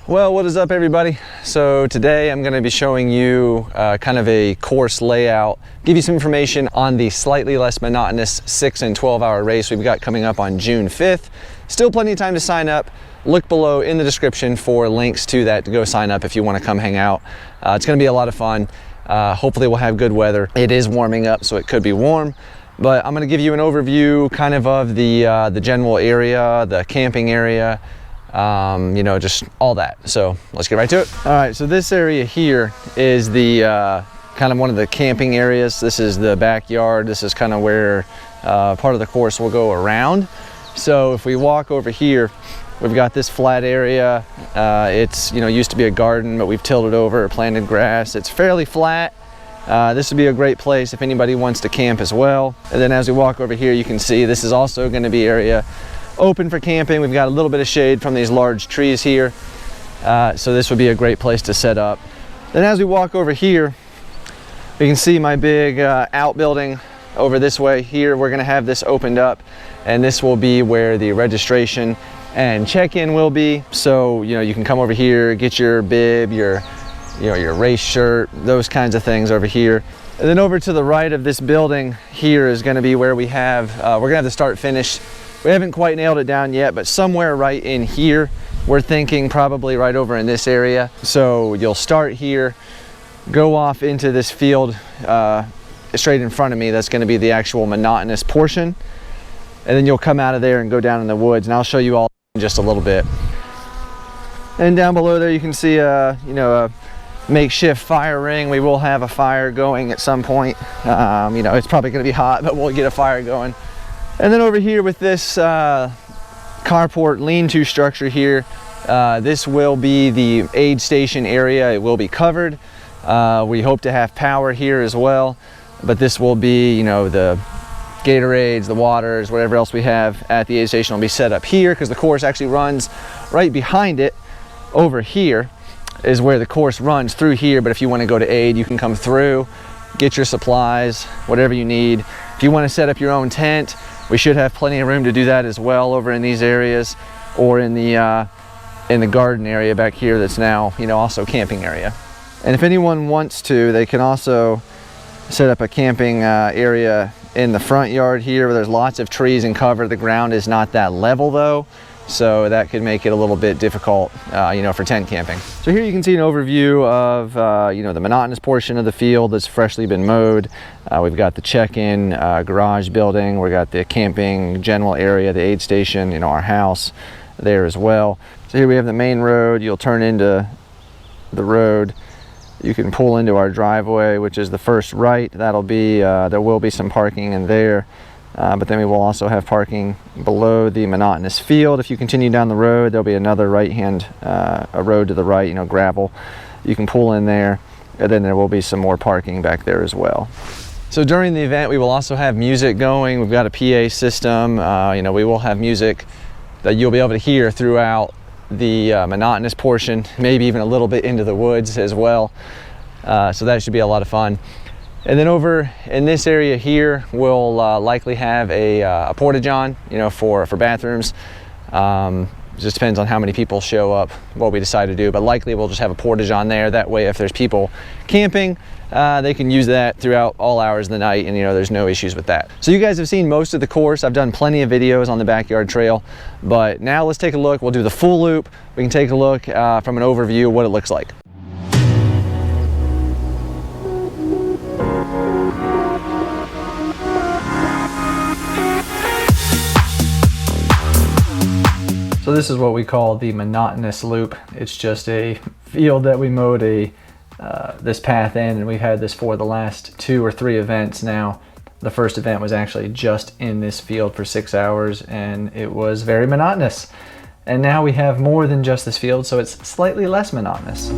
Well, what is up everybody? So today I'm going to be showing you kind of a course layout, give you some information on the Slightly Less Monotonous 6 and 12 hour race we've got coming up on June 5th. Still plenty of time to sign up. Look below in the description for links to that to go sign up if you want to come hang out. It's going to be a lot of fun. Hopefully we'll have good weather. It is warming up, so it could be warm. But I'm going to give you an overview kind of the general area, the camping area, you know, just all that. So let's get right to it. All right, so this area here is the kind of one of the camping areas. This is the backyard. This is kind of where part of the course will go around. So if we walk over here, we've got this flat area. It's, you know, used to be a garden, but we've tilled it over, planted grass. It's fairly flat. This would be a great place if anybody wants to camp as well. And then as we walk over here, you can see this is also going to be area open for camping. We've got a little bit of shade from these large trees here. So this would be a great place to set up. Then as we walk over here, we can see my big outbuilding over this way here. We're going to have this opened up, and this will be where the registration and check-in will be. So, you know, you can come over here, get your bib, your race shirt, those kinds of things over here. And then over to the right of this building here is going to be where we have, we're going to have the start finish. We haven't quite nailed it down yet, but somewhere right in here, we're thinking probably right over in this area. So you'll start here, go off into this field straight in front of me. That's going to be the actual monotonous portion. And then you'll come out of there and go down in the woods, and I'll show you all in just a little bit. And down below there you can see a makeshift fire ring. We will have a fire going at some point. You know, it's probably going to be hot, but we'll get a fire going. And then over here with this carport lean-to structure here, this will be the aid station area. It will be covered. We hope to have power here as well, but this will be, you know, the Gatorades, the waters, whatever else we have at the aid station will be set up here, because the course actually runs right behind it. Over here is where the course runs through here, but if you want to go to aid, you can come through, get your supplies, whatever you need. If you want to set up your own tent, we should have plenty of room to do that as well over in these areas, or in the garden area back here that's now, you know, also camping area. And if anyone wants to, they can also set up a camping area in the front yard here where there's lots of trees and cover. The ground is not that level though, so that could make it a little bit difficult, you know, for tent camping. So here you can see an overview of, you know, the monotonous portion of the field that's freshly been mowed. We've got the check-in garage building. We've got the camping general area, the aid station, you know, our house there as well. So here we have the main road. You'll turn into the road. You can pull into our driveway, which is the first right. That'll be, there will be some parking in there. But then we will also have parking below the monotonous field. If you continue down the road, there'll be another right-hand, a road to the right, you know, gravel. You can pull in there, and then there will be some more parking back there as well. So during the event, we will also have music going. We've got a PA system. You know, we will have music that you'll be able to hear throughout the monotonous portion, maybe even a little bit into the woods as well. So that should be a lot of fun. And then over in this area here, we'll likely have a porta-john, you know, for bathrooms. It just depends on how many people show up, what we decide to do, but likely we'll just have a porta-john there. That way, if there's people camping, they can use that throughout all hours of the night, and, you know, there's no issues with that. So you guys have seen most of the course. I've done plenty of videos on the backyard trail, but now let's take a look. We'll do the full loop. We can take a look from an overview of what it looks like. So this is what we call the Monotonous Loop. It's just a field that we mowed this path in, and we've had this for the last 2 or 3 events now. The first event was actually just in this field for 6 hours, and it was very monotonous. And now we have more than just this field, so it's slightly less monotonous.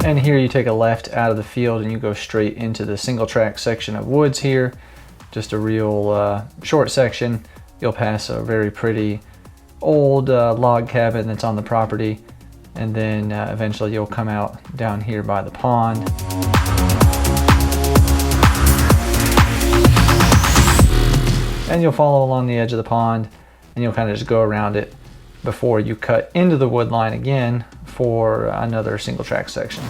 And here you take a left out of the field and you go straight into the single track section of woods here. Just a real short section. You'll pass a very pretty old log cabin that's on the property. And then eventually you'll come out down here by the pond. And you'll follow along the edge of the pond and you'll kind of just go around it before you cut into the wood line again for another single track section.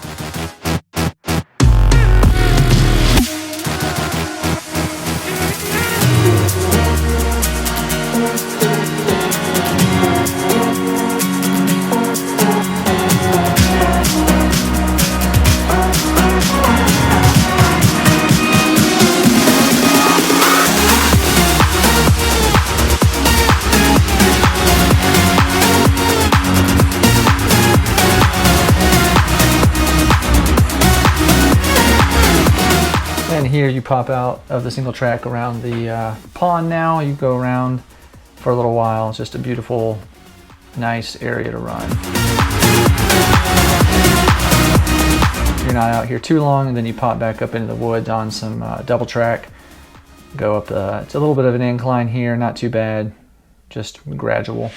And here you pop out of the single track around the pond now. You go around for a little while. It's just a beautiful, nice area to run. You're not out here too long, and then you pop back up into the woods on some double track. Go up it's a little bit of an incline here, not too bad, just gradual.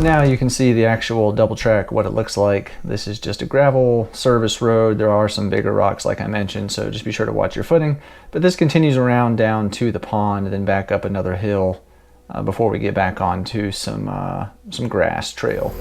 Now you can see the actual double track, what it looks like. This is just a gravel service road. There are some bigger rocks like I mentioned, so just be sure to watch your footing. But this continues around down to the pond and then back up another hill before we get back onto some grass trail.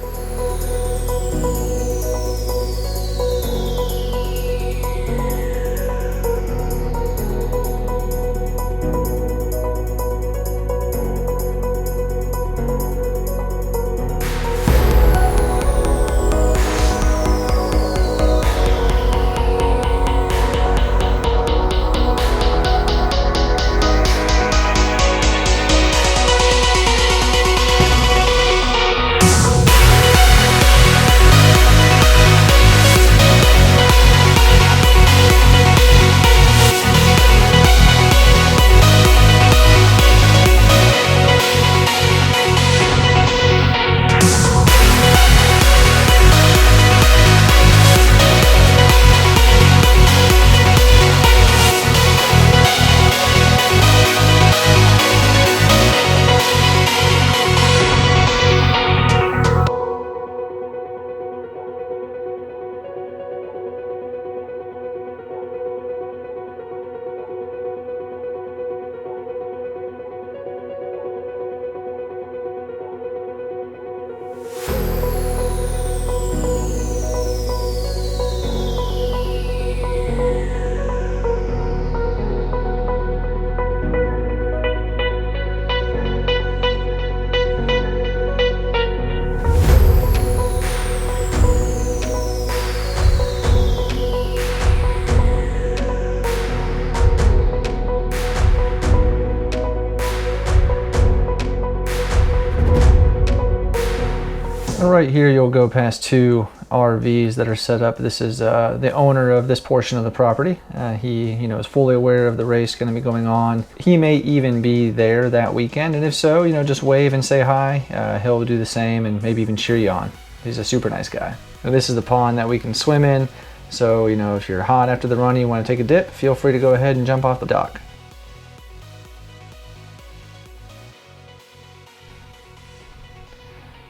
Right here you'll go past two RVs that are set up. This is the owner of this portion of the property. He is fully aware of the race going to be going on. He may even be there that weekend, and if so, just wave and say hi. He'll do the same and maybe even cheer you on. He's a super nice guy. Now, this is the pond that we can swim in, so if you're hot after the run and you want to take a dip, feel free to go ahead and jump off the dock.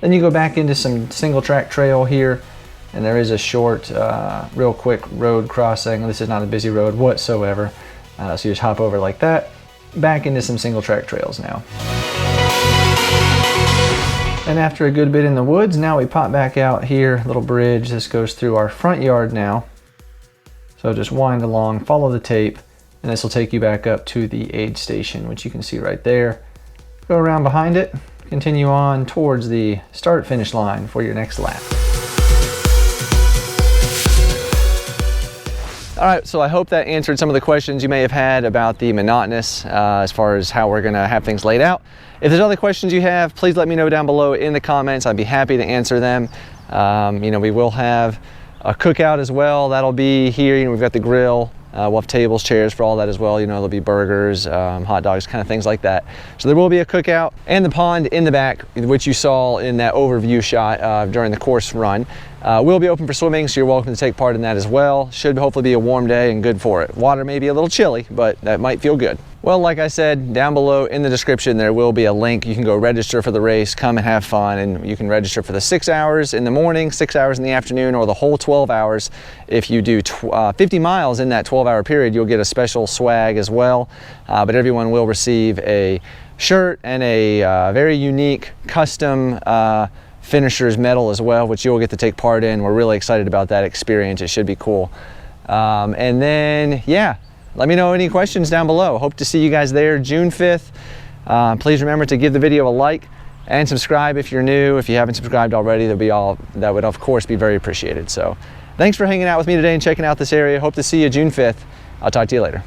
Then you go back into some single track trail here, and there is a short, real quick road crossing. This is not a busy road whatsoever, so you just hop over like that, back into some single track trails now. And after a good bit in the woods, now we pop back out here, little bridge. This goes through our front yard now. So just wind along, follow the tape, and this will take you back up to the aid station, which you can see right there. Go around behind it. Continue on towards the start-finish line for your next lap. All right, so I hope that answered some of the questions you may have had about the Monotonous as far as how we're gonna have things laid out. If there's other questions you have, please let me know down below in the comments. I'd be happy to answer them. You know, we will have a cookout as well. That'll be here. You know, we've got the grill. We'll have tables, chairs for all that as well. You know, there'll be burgers, hot dogs, kind of things like that. So there will be a cookout, and the pond in the back, which you saw in that overview shot during the course run, will be open for swimming, so you're welcome to take part in that as well. Should hopefully be a warm day and good for it. Water may be a little chilly, but that might feel good. Well, like I said, down below in the description there will be a link. You can go register for the race, come and have fun, and you can register for the 6 hours in the morning, 6 hours in the afternoon, or the whole 12 hours. If you do 50 miles in that 12-hour period, you'll get a special swag as well, but everyone will receive a shirt and a very unique custom finisher's medal as well, which you'll get to take part in. We're really excited about that experience. It should be cool. And then, yeah, let me know any questions down below. Hope to see you guys there June 5th. Please remember to give the video a like and subscribe if you're new. If you haven't subscribed already, that would of course be very appreciated. So thanks for hanging out with me today and checking out this area. Hope to see you June 5th. I'll talk to you later.